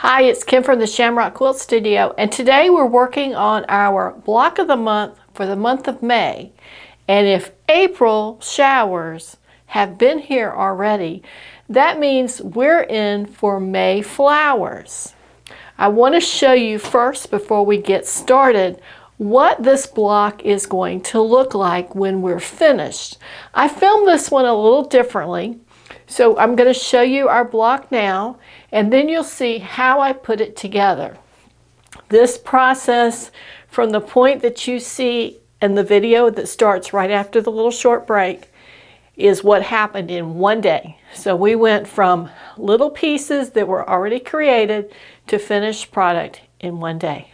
Hi, it's Kim from the Shamrock Quilt Studio, and today we're working on our block of the month for the month of May. And if April showers have been here already, that means we're in for May flowers. I want to show you first, before we get started, what this block is going to look like when we're finished. I filmed this one a little differently. So I'm going to show you our block now, and then you'll see how I put it together. This process, from the point that you see in the video that starts right after the little short break, is what happened in one day. So we went from little pieces that were already created to finished product in one day.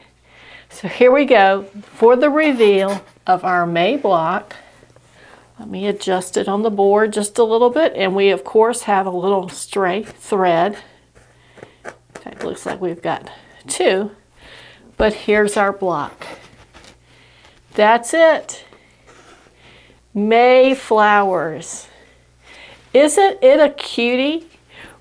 So here we go for the reveal of our May block. Let me adjust it on the board just a little bit, and we of course have a little stray thread. It looks like we've got two, but here's our block. That's it. May flowers. Isn't it a cutie?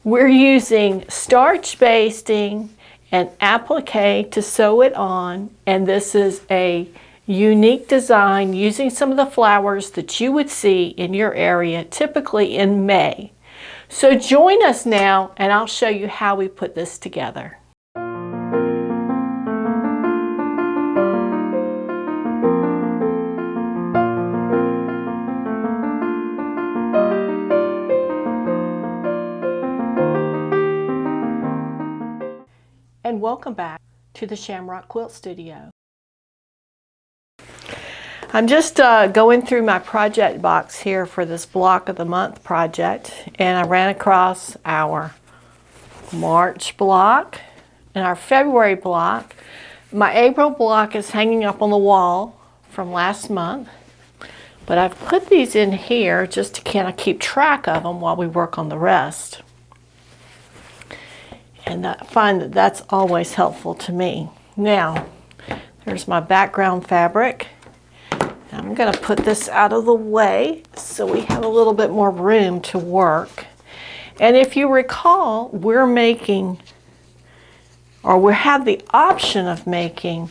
We're using starch basting and applique to sew it on, and this is a unique design using some of the flowers that you would see in your area typically in May. So join us now and I'll show you how we put this together. And welcome back to the Shamrock Quilt Studio. I'm just going through my project box here for this block of the month project, and I ran across our March block and our February block. My April block is hanging up on the wall from last month, but I've put these in here just to kind of keep track of them while we work on the rest. And I find that that's always helpful to me. Now, there's my background fabric. I'm going to put this out of the way so we have a little bit more room to work. And if you recall, we're making, or we have the option of making,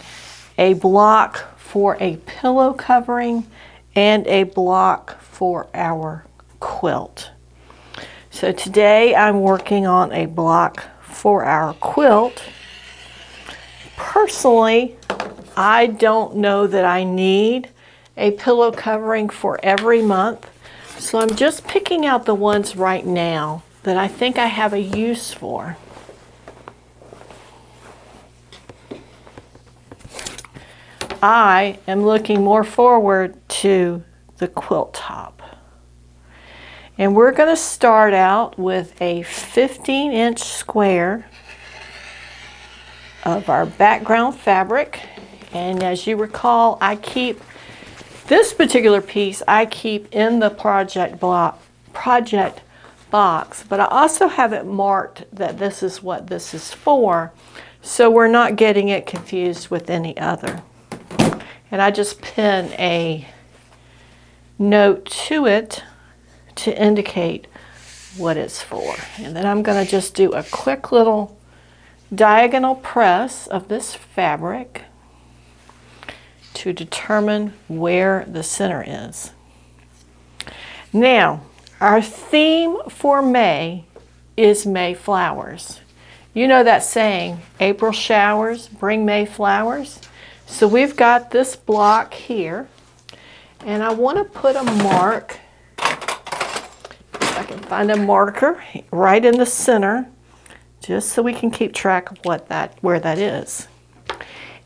a block for a pillow covering and a block for our quilt. So today I'm working on a block for our quilt. Personally, I don't know that I need a pillow covering for every month, so I'm just picking out the ones right now that I think I have a use for. I am looking more forward to the quilt top. And we're going to start out with a 15-inch square of our background fabric. And as you recall, I keep this particular piece in the project box, but I also have it marked that this is what this is for, so we're not getting it confused with any other. And I just pin a note to it to indicate what it's for. And then I'm going to just do a quick little diagonal press of this fabric to determine where the center is. Now, our theme for May is May flowers. You know that saying, April showers bring May flowers. So we've got this block here, and I want to put a mark, if I can find a marker, right in the center, just so we can keep track of where that is.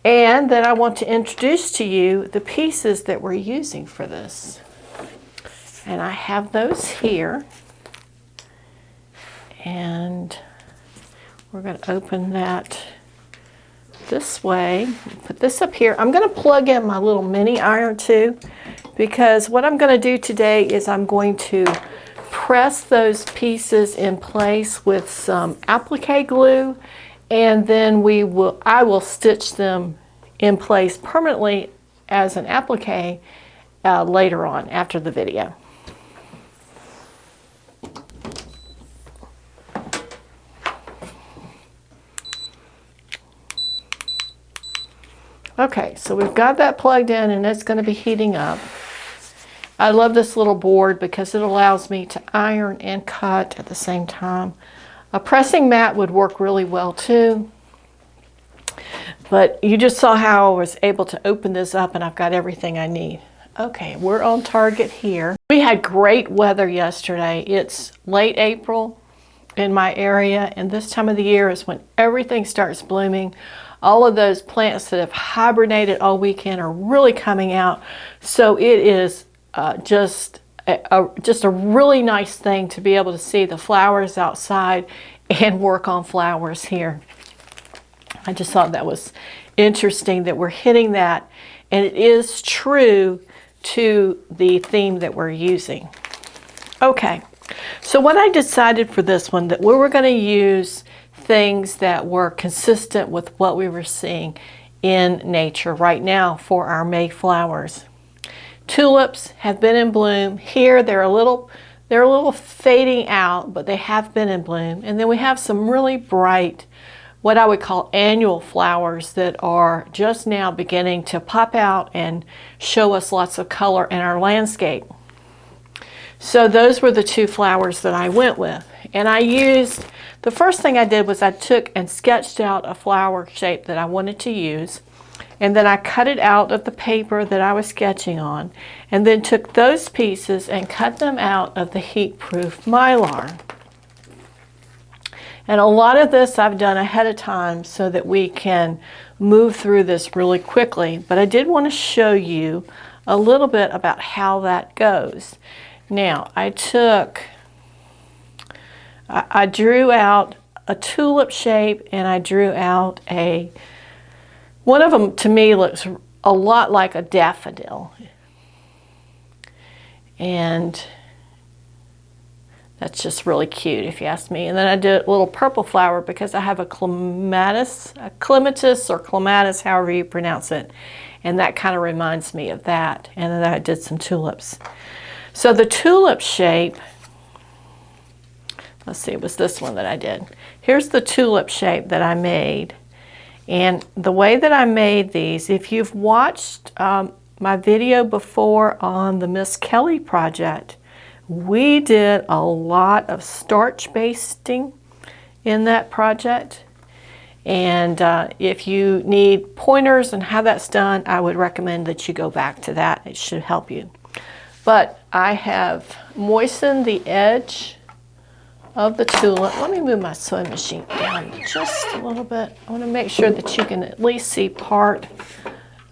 And then I want to introduce to you the pieces that we're using for this. And I have those here. And we're going to open that this way. Put this up here. I'm going to plug in my little mini iron too, because what I'm going to do today is I'm going to press those pieces in place with some applique glue, and then I will stitch them in place permanently as an applique later on after the video. Okay, so we've got that plugged in and it's going to be heating up. I love this little board because it allows me to iron and cut at the same time. A pressing mat would work really well too. But you just saw how I was able to open this up and I've got everything I need. Okay, we're on target here. We had great weather yesterday. It's late April in my area, and this time of the year is when everything starts blooming. All of those plants that have hibernated all weekend are really coming out. So it is just a really nice thing to be able to see the flowers outside and work on flowers here. I just thought that was interesting that we're hitting that, and it is true to the theme that we're using. Okay, so what I decided for this one, that we were going to use things that were consistent with what we were seeing in nature right now for our May flowers. Tulips have been in bloom. Here they're a little fading out, but they have been in bloom. And then we have some really bright, what I would call annual flowers that are just now beginning to pop out and show us lots of color in our landscape. So those were the two flowers that I went with. And I used, the first thing I did was I took and sketched out a flower shape that I wanted to use. And then I cut it out of the paper that I was sketching on. And then took those pieces and cut them out of the heat-proof mylar. And a lot of this I've done ahead of time so that we can move through this really quickly. But I did want to show you a little bit about how that goes. Now, I drew out a tulip shape, and I drew out one of them to me looks a lot like a daffodil. And that's just really cute if you ask me. And then I did a little purple flower because I have a clematis or clematis, however you pronounce it. And that kind of reminds me of that. And then I did some tulips. So the tulip shape, let's see, it was this one that I did. Here's the tulip shape that I made. And the way that I made these, if you've watched my video before on the Miss Kelly project, we did a lot of starch basting in that project. And if you need pointers on how that's done, I would recommend that you go back to that. It should help you. But I have moistened the edge of the tulip. Let me move my sewing machine down just a little bit. I want to make sure that you can at least see part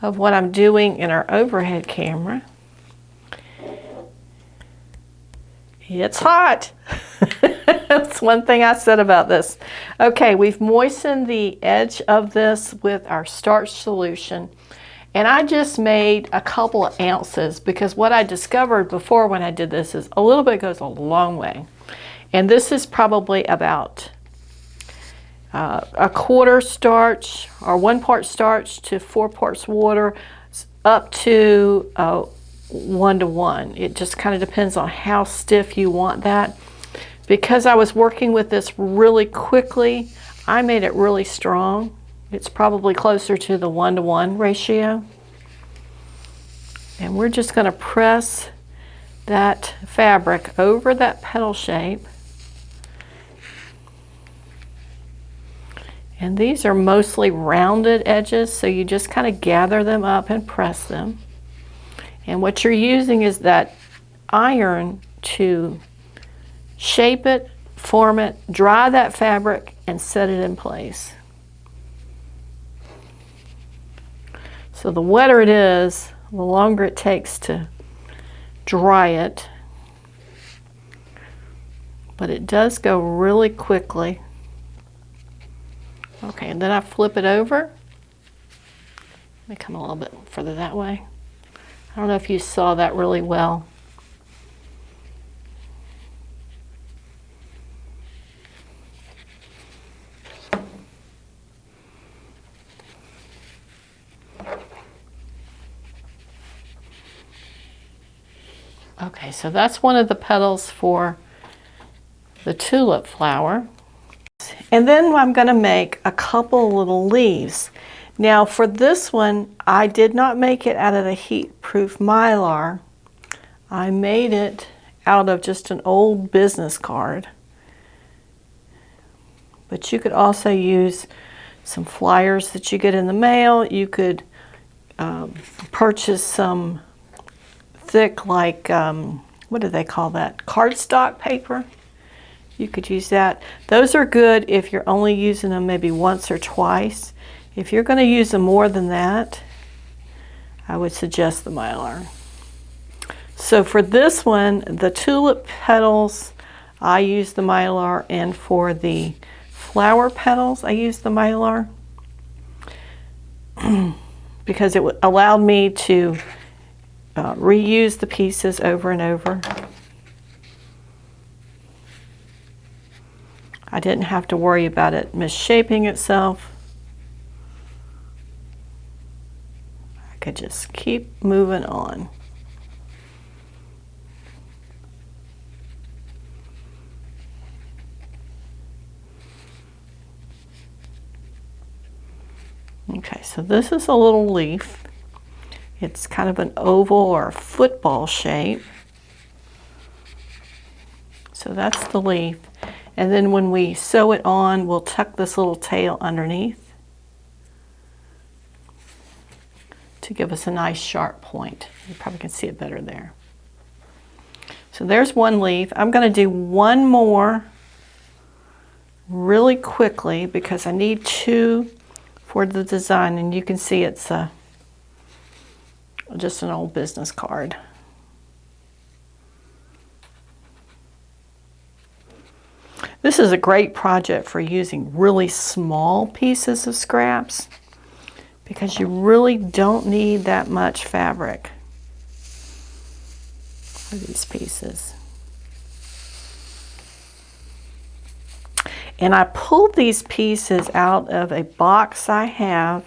of what I'm doing in our overhead camera. It's hot. That's one thing I said about this. Okay, we've moistened the edge of this with our starch solution. And I just made a couple of ounces because what I discovered before when I did this is a little bit goes a long way. And this is probably about a quarter starch or 1 part starch to 4 parts water up to 1 to 1. It just kind of depends on how stiff you want that. Because I was working with this really quickly, I made it really strong. It's probably closer to the 1 to 1 ratio. And we're just going to press that fabric over that petal shape. And these are mostly rounded edges, so you just kind of gather them up and press them. And what you're using is that iron to shape it, form it, dry that fabric, and set it in place. So the wetter it is, the longer it takes to dry it. But it does go really quickly. Okay, and then I flip it over. Let me come a little bit further that way. I don't know if you saw that really well. Okay, so that's one of the petals for the tulip flower. And then I'm going to make a couple little leaves. Now for this one, I did not make it out of the heat-proof mylar. I made it out of just an old business card. But you could also use some flyers that you get in the mail. You could purchase some thick, like, what do they call that? Cardstock paper. You could use that. Those are good if you're only using them maybe once or twice. If you're going to use them more than that, I would suggest the mylar. So for this one, the tulip petals, I use the mylar, and for the flower petals, I use the mylar because it allowed me to reuse the pieces over and over. I didn't have to worry about it misshaping itself. I could just keep moving on. Okay, so this is a little leaf. It's kind of an oval or a football shape. So that's the leaf. And then when we sew it on, we'll tuck this little tail underneath to give us a nice sharp point. You probably can see it better there. So there's one leaf. I'm going to do one more really quickly because I need two for the design, and you can see it's just an old business card. This is a great project for using really small pieces of scraps because you really don't need that much fabric for these pieces. And I pulled these pieces out of a box I have.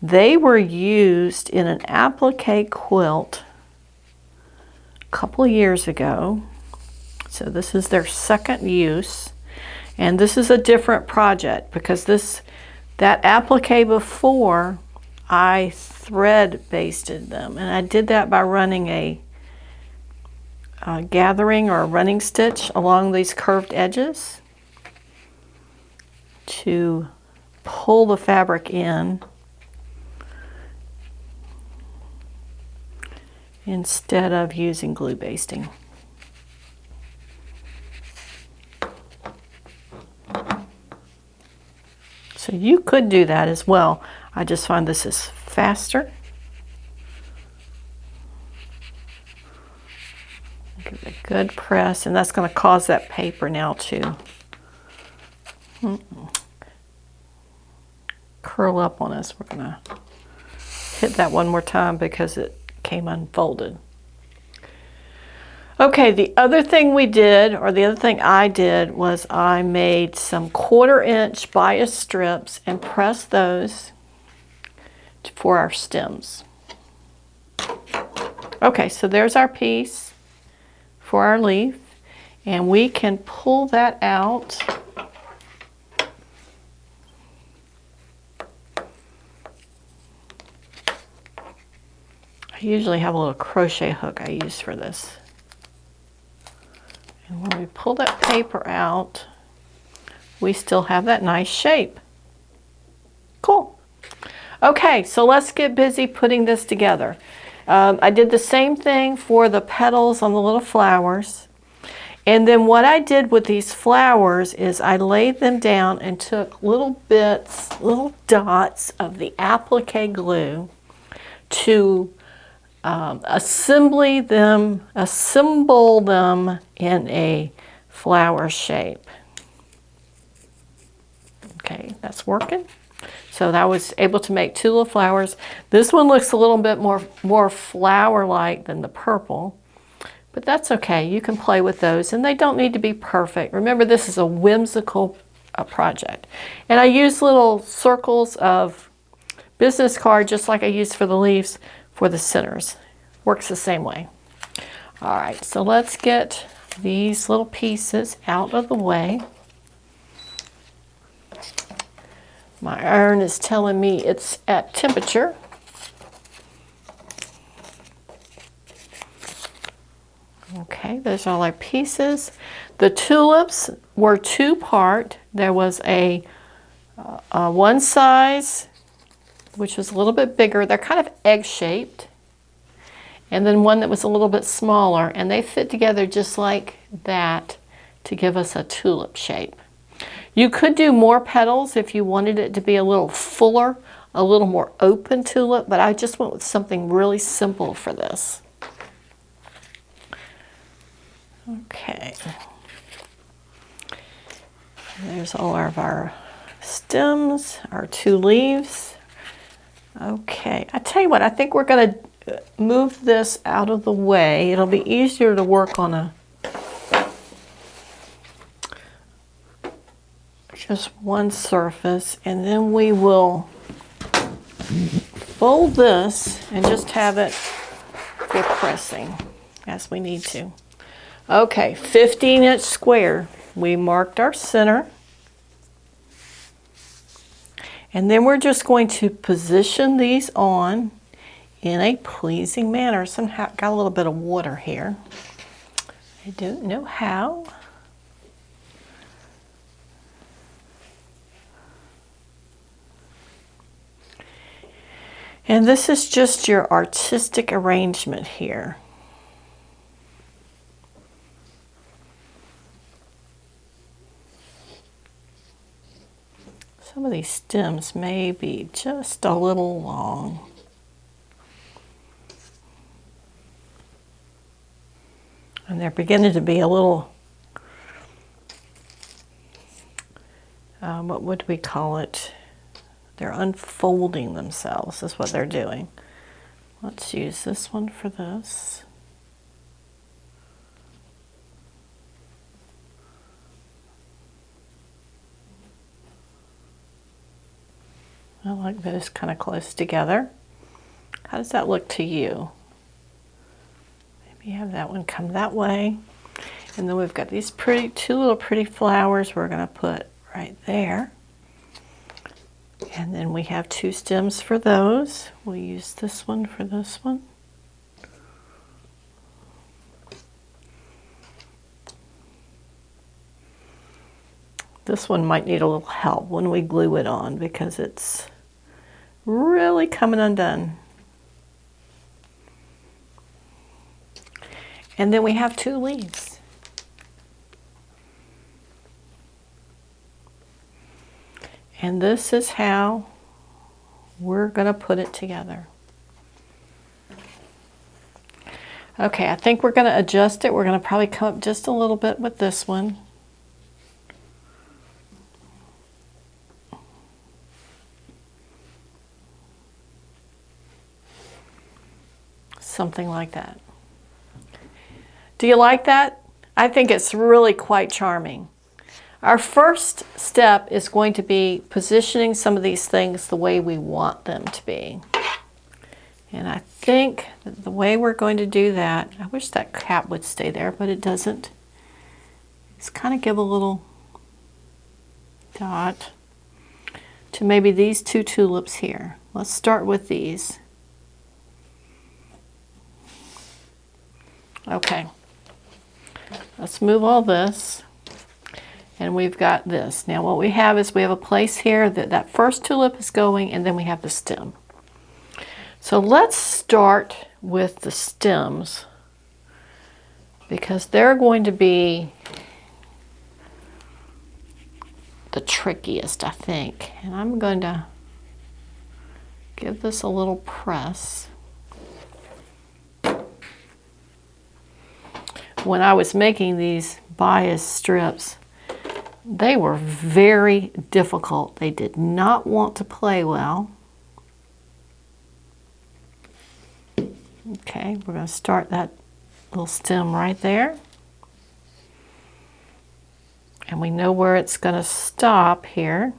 They were used in an applique quilt a couple of years ago. So this is their second use. And this is a different project because that applique before, I thread basted them. And I did that by running a gathering or a running stitch along these curved edges to pull the fabric in instead of using glue basting. So you could do that as well. I just find this is faster. Give it a good press, and that's going to cause that paper now to curl up on us. We're going to hit that one more time because it came unfolded. Okay, the other thing we did, or the other thing I did, was I made some 1/4 inch bias strips and pressed those for our stems. Okay, so there's our piece for our leaf, and we can pull that out. I usually have a little crochet hook I use for this. And when we pull that paper out, we still have that nice shape. Cool. Okay, so let's get busy putting this together. I did the same thing for the petals on the little flowers. And then what I did with these flowers is I laid them down and took little bits, little dots of the applique glue to assemble them in a flower shape. Okay, that's working. So I was able to make two little flowers. This one looks a little bit more flower-like than the purple, but that's okay. You can play with those, and they don't need to be perfect. Remember, this is a whimsical project. And I use little circles of business card, just like I used for the leaves, for the centers. Works the same way. All right, so let's get these little pieces out of the way. My iron is telling me it's at temperature. Okay, those are all our pieces. The tulips were two-part. There was a one size, which was a little bit bigger. They're kind of egg-shaped. And then one that was a little bit smaller, and they fit together just like that to give us a tulip shape. You could do more petals if you wanted it to be a little fuller, a little more open tulip, but I just went with something really simple for this. Okay. There's all of our stems, our two leaves. Okay, I tell you what, I think we're going to move this out of the way. It'll be easier to work on just one surface, and then we will fold this and just have it for pressing as we need to. Okay, 15-inch square. We marked our center. And then we're just going to position these on in a pleasing manner. Somehow got a little bit of water here. I don't know how. And this is just your artistic arrangement here. Some of these stems may be just a little long. And they're beginning to be a little, what would we call it? They're unfolding themselves, is what they're doing. Let's use this one for this. I like those kind of close together. How does that look to you? Maybe have that one come that way. And then we've got these two little pretty flowers we're going to put right there. And then we have two stems for those. We'll use this one for this one. This one might need a little help when we glue it on because it's really coming undone. And then we have two leaves. And this is how we're going to put it together. Okay, I think we're going to adjust it. We're going to probably come up just a little bit with this one. Something like that. Do you like that? I think it's really quite charming. Our first step is going to be positioning some of these things the way we want them to be. And I think that the way we're going to do that, I wish that cap would stay there, but it doesn't. Just kind of give a little dot to maybe these two tulips here. Let's start with these. Okay, let's move all this. And we've got this. Now what we have is we have a place here that first tulip is going, and then we have the stem. So let's start with the stems because they're going to be the trickiest, I think. And I'm going to give this a little press. When I was making these bias strips, they were very difficult. They did not want to play well. Okay, we're going to start that little stem right there. And we know where it's going to stop here.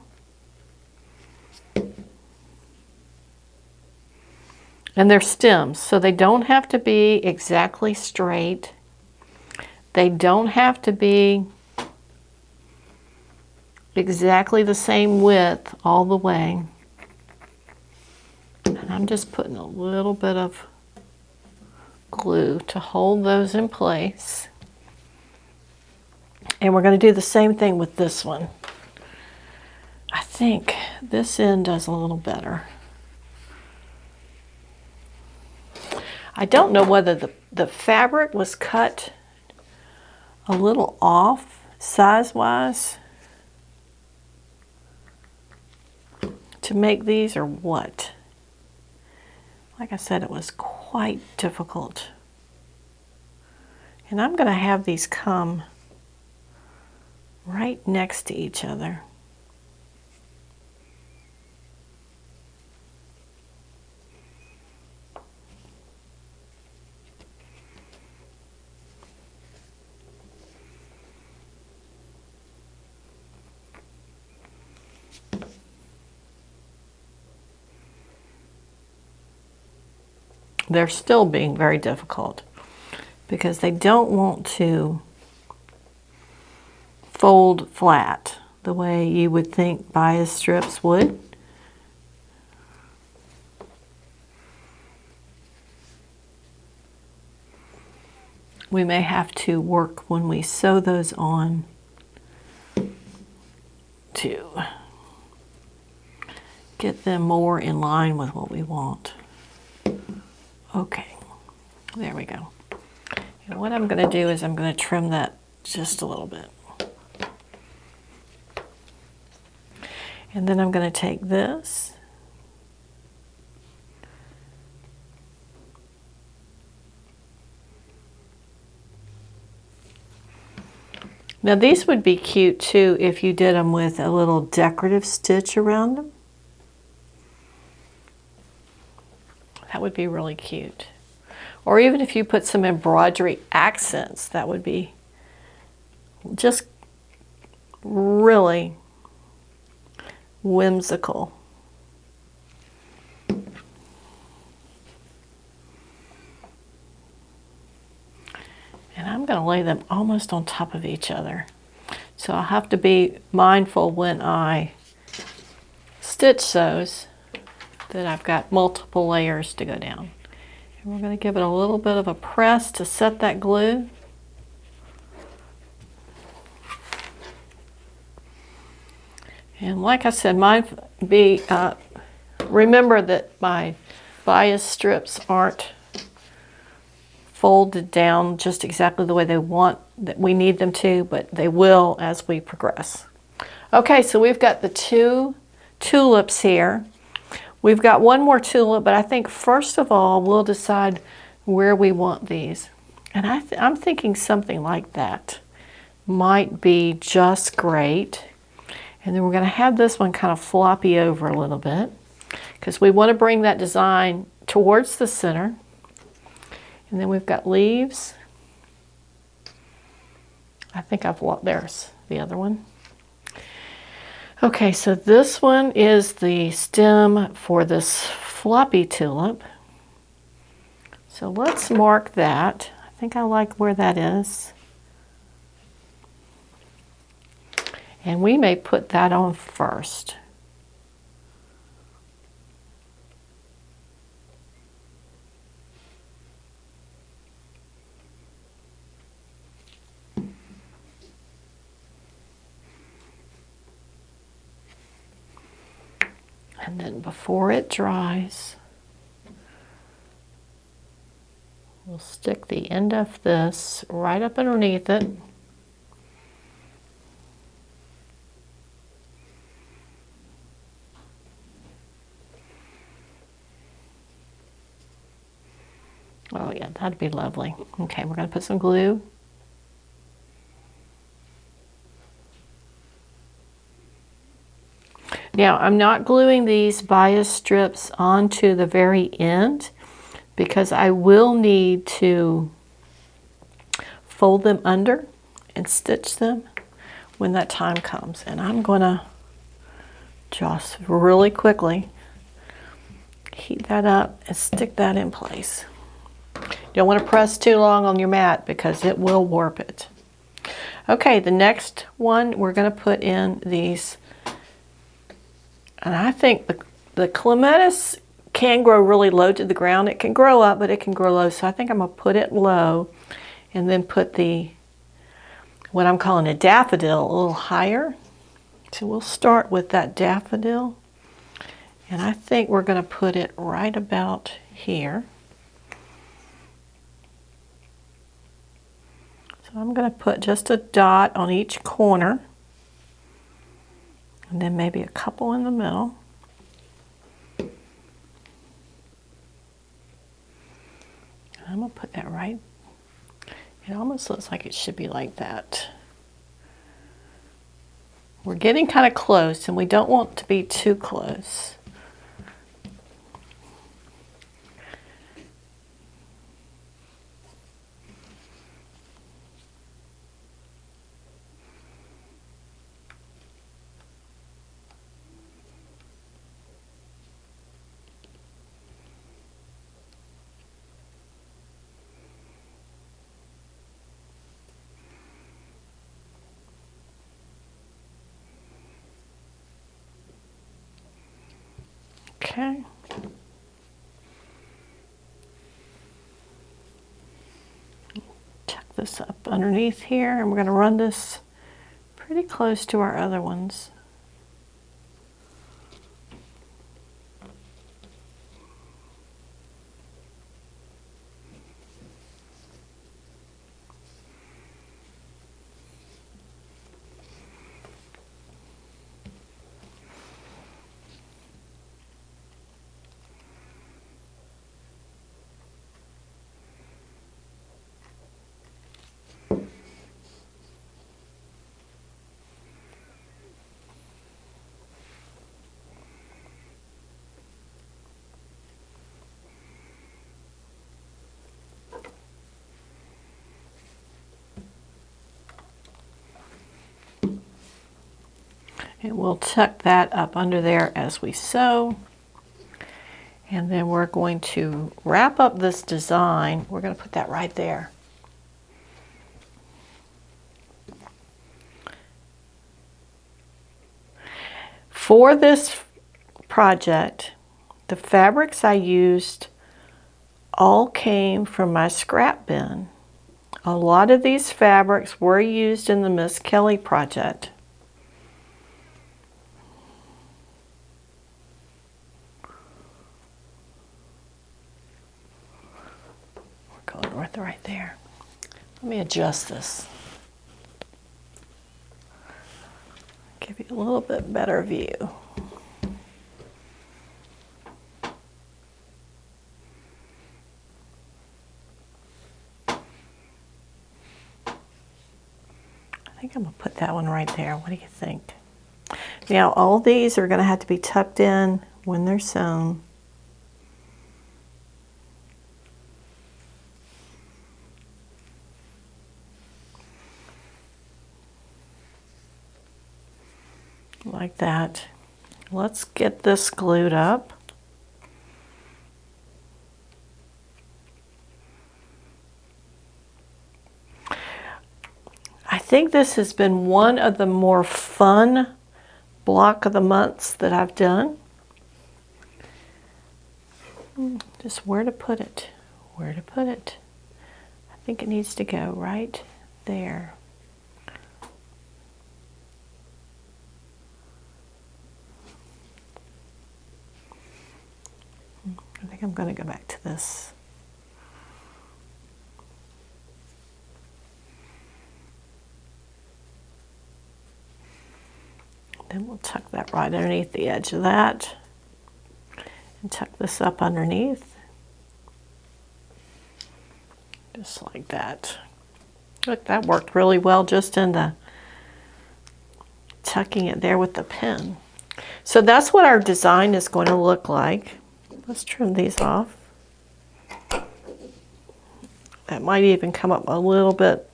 And they're stems, so they don't have to be exactly straight. They don't have to be exactly the same width all the way. And I'm just putting a little bit of glue to hold those in place. And we're going to do the same thing with this one. I think this end does a little better. I don't know whether the fabric was cut a little off size-wise to make these or what. Like I said, it was quite difficult. And I'm going to have these come right next to each other. They're still being very difficult because they don't want to fold flat the way you would think bias strips would. We may have to work when we sew those on to get them more in line with what we want. Okay, there we go. And what I'm going to do is I'm going to trim that just a little bit. And then I'm going to take this now these would be cute too if you did them with a little decorative stitch around them. That would be really cute. Or even if you put some embroidery accents, that would be just really whimsical. And I'm going to lay them almost on top of each other. So I'll have to be mindful when I stitch those that I've got multiple layers to go down. And we're going to give it a little bit of a press to set that glue. And like I said, remember that my bias strips aren't folded down just exactly the way that we need them to, but they will as we progress. Okay, so we've got the 2 tulips here. We've got one more tulip, but I think first of all we'll decide where we want these. And I'm thinking something like that might be just great. And then we're going to have this one kind of floppy over a little bit because we want to bring that design towards the center. And then we've got leaves. I think there's the other one. Okay, so this one is the stem for this floppy tulip. So let's mark that. I think I like where that is. And we may put that on first. And then before it dries, we'll stick the end of this right up underneath it. Oh yeah, that'd be lovely. Okay, we're going to put some glue. Now, I'm not gluing these bias strips onto the very end because I will need to fold them under and stitch them when that time comes. And I'm going to just really quickly heat that up and stick that in place. You don't want to press too long on your mat because it will warp it. Okay, the next one we're going to put in these, and I think the clematis can grow really low to the ground. It can grow up, but it can grow low. So I think I'm going to put it low and then put the, what I'm calling a daffodil, a little higher. So we'll start with that daffodil. And I think we're going to put it right about here. So I'm going to put just a dot on each corner. And then maybe a couple in the middle. I'm going to put that right. It almost looks like it should be like that. We're getting kind of close, and we don't want to be too close. Okay. Tuck this up underneath here, and we're going to run this pretty close to our other ones. And we'll tuck that up under there as we sew. And then we're going to wrap up this design. We're going to put that right there. For this project, the fabrics I used all came from my scrap bin. A lot of these fabrics were used in the Miss Kelly project. We're going right there. Let me adjust this. Give you a little bit better view. I think I'm going to put that one right there. What do you think? Now all these are going to have to be tucked in when they're sewn. Like that. Let's get this glued up. I think this has been one of the more fun block of the months that I've done. Just where to put it. Where to put it. I think it needs to go right there. I think I'm going to go back to this. Then we'll tuck that right underneath the edge of that and tuck this up underneath. Just like that. Look, that worked really well just in the tucking it there with the pin. So that's what our design is going to look like. Let's trim these off. That might even come up a little bit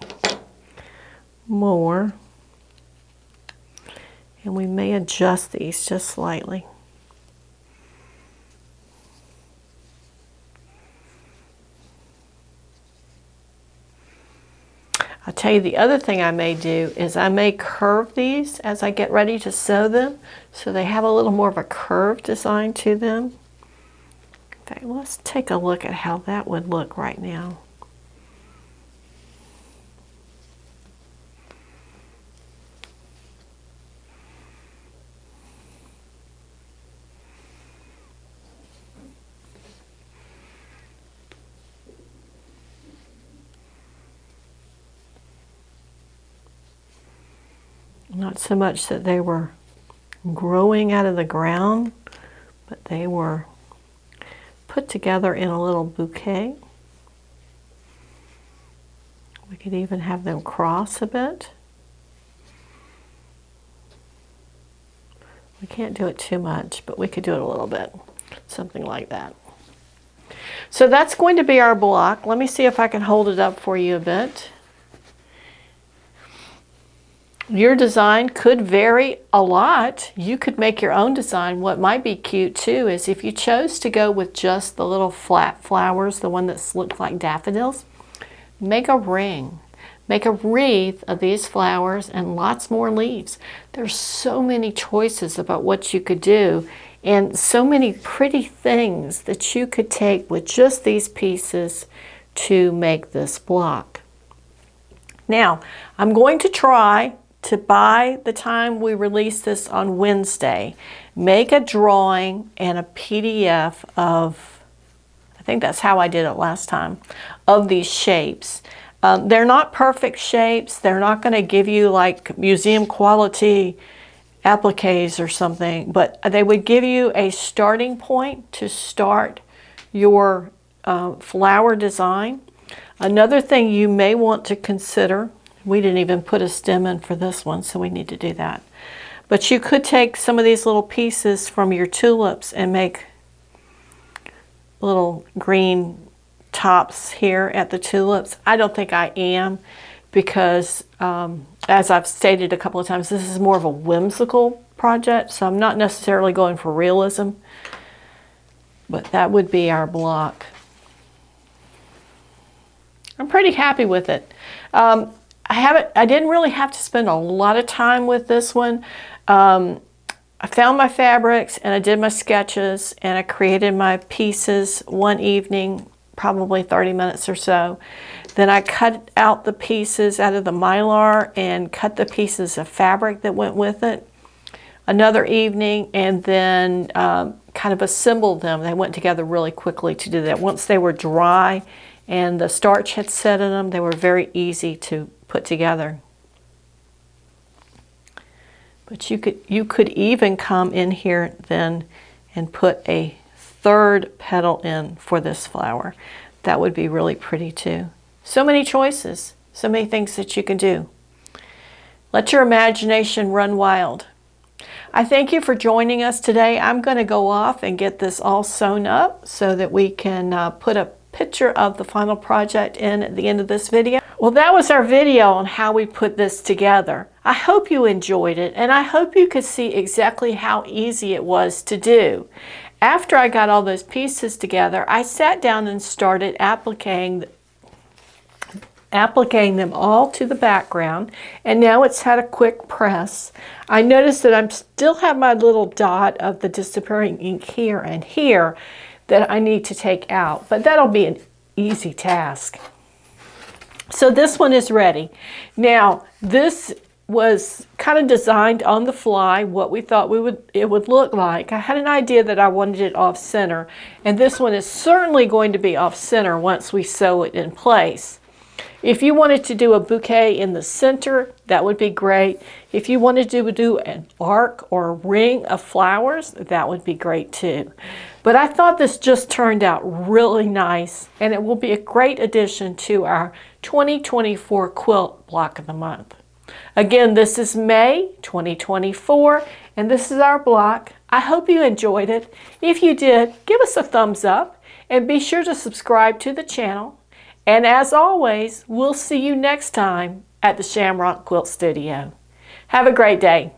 more. And we may adjust these just slightly. I'll tell you the other thing I may do is I may curve these as I get ready to sew them so they have a little more of a curved design to them. In fact, let's take a look at how that would look right now. Not so much that they were growing out of the ground, but they were put together in a little bouquet. We could even have them cross a bit. We can't do it too much, but we could do it a little bit, something like that. So that's going to be our block. Let me see if I can hold it up for you a bit. Your design could vary a lot. You could make your own design. What might be cute too is if you chose to go with just the little flat flowers, the one that looks like daffodils, make a ring. Make a wreath of these flowers and lots more leaves. There's so many choices about what you could do and so many pretty things that you could take with just these pieces to make this block. Now, I'm going to try to, by the time we release this on Wednesday, make a drawing and a PDF of, I think that's how I did it last time, of these shapes. They're not perfect shapes. They're not going to give you like museum quality appliques or something, but they would give you a starting point to start your flower design. Another thing you may want to consider, we didn't even put a stem in for this one, so we need to do that. But you could take some of these little pieces from your tulips and make little green tops here at the tulips. I don't think I am because, as I've stated a couple of times, this is more of a whimsical project, so I'm not necessarily going for realism. But that would be our block. I'm pretty happy with it. I didn't really have to spend a lot of time with this one. I found my fabrics and I did my sketches and I created my pieces one evening, probably 30 minutes or so. Then I cut out the pieces out of the mylar and cut the pieces of fabric that went with it another evening, and then kind of assembled them. They went together really quickly to do that. Once they were dry and the starch had set in them, they were very easy to put together. But you could even come in here then and put a third petal in for this flower. That would be really pretty too. So many choices, so many things that you can do. Let your imagination run wild. I thank you for joining us today. I'm going to go off and get this all sewn up so that we can put a picture of the final project in at the end of this video. Well, that was our video on how we put this together. I hope you enjoyed it, and I hope you could see exactly how easy it was to do. After I got all those pieces together, I sat down and started appliquing them all to the background, and now it's had a quick press. I noticed that I still have my little dot of the disappearing ink here and here that I need to take out, but that'll be an easy task. So this one is ready. Now, this was kind of designed on the fly, what we thought it would look like. I had an idea that I wanted it off center, and this one is certainly going to be off center once we sew it in place. If you wanted to do a bouquet in the center, that would be great. If you wanted to do an arc or a ring of flowers, that would be great too. But I thought this just turned out really nice, and it will be a great addition to our 2024 Quilt Block of the Month. Again, this is May 2024, and this is our block. I hope you enjoyed it. If you did, give us a thumbs up, and be sure to subscribe to the channel. And as always, we'll see you next time at the Shamrock Quilt Studio. Have a great day.